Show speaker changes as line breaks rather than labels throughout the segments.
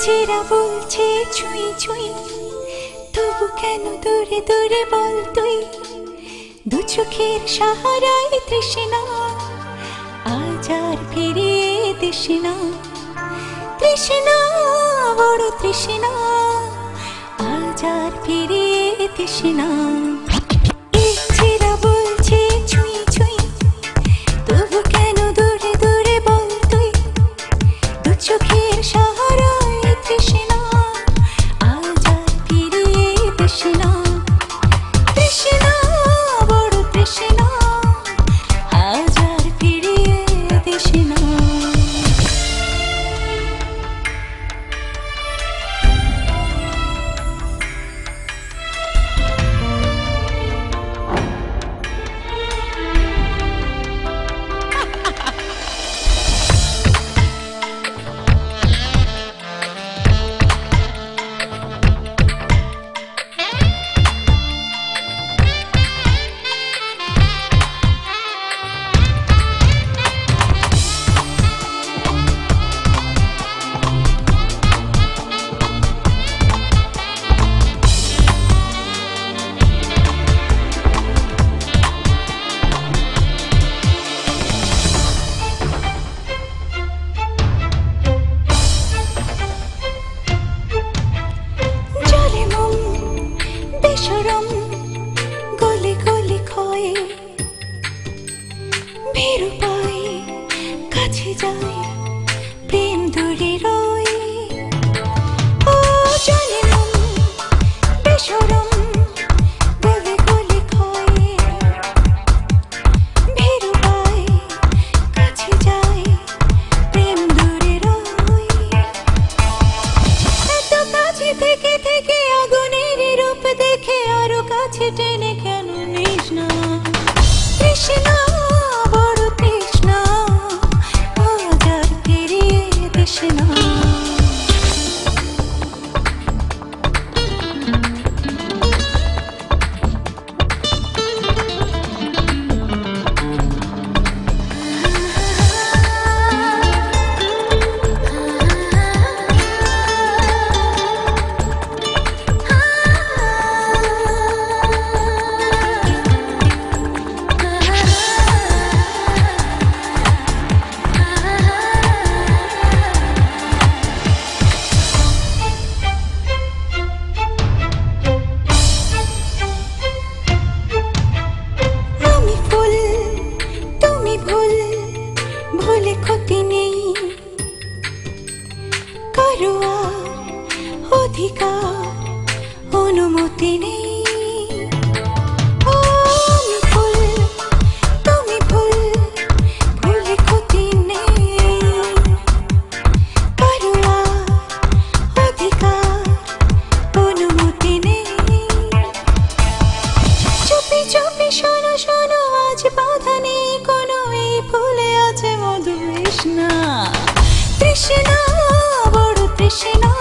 চেরা বলছে ছুঁই ছুঁই, তবু কেন দূরে দূরে বল তুই। দু চোখের সাহারায় তৃষ্ণা, আজ আর ফিরিয়ে দিস না। তৃষ্ণা, বড় তৃষ্ণা, আজ আর ফিরিয়ে দিস না। চোখের সাহারায় তৃষ্ণা, আজ আর ফিরিয়ে দিস না। তৃষ্ণা, বড় তৃষ্ণা, আজ আর ফিরিয়ে দিস না। গলি গলি ক্ষয়ে ভীরু পাই, কাছে যাই প্রেম দূরে রয়। ও জানে মন বেসরম, গলি গলি ক্ষয়ে ভীরু পাই, কাছে যাই প্রেম দূরে রয়। এত কাছে থেকে থেকে আগুনের রূপ দেখে আরো কাছে টেনে কেন নিস না। তৃষ্ণা, বড় তৃষ্ণা, আজ আর ফিরিয়ে দিস না। ভুলে ক্ষতি নেই কারো, আর অধিকার অনুমতি নেই। ও আমি ভুল, তুমি ভুল, ভুলে ক্ষতি নেই কারো, আর অধিকার অনুমতি নেই। চুপি চুপি শোনো শোনো, আজ বাধা নেই কোনো, এই ফুলে আছে মধু তৃষ্ণা। তৃষ্ণা, বড় তৃষ্ণা,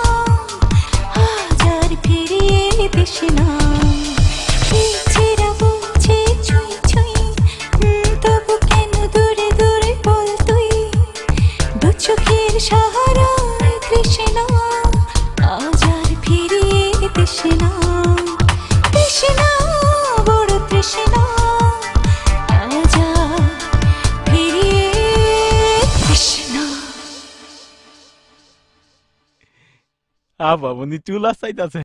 আজ আর ফিরিয়ে দিস না। চেরা বলছে ছুঁই ছুঁই, তবু কেন দূরে দূরে বল তুই। দু চোখের সাহারায় তৃষ্ণা, আজ আর ফিরিয়ে দিস না। তৃষ্ণা, বড় তৃষ্ণা, আজ আর ফিরিয়ে দিস না।
বাবুনি চুল আসাইতাছে।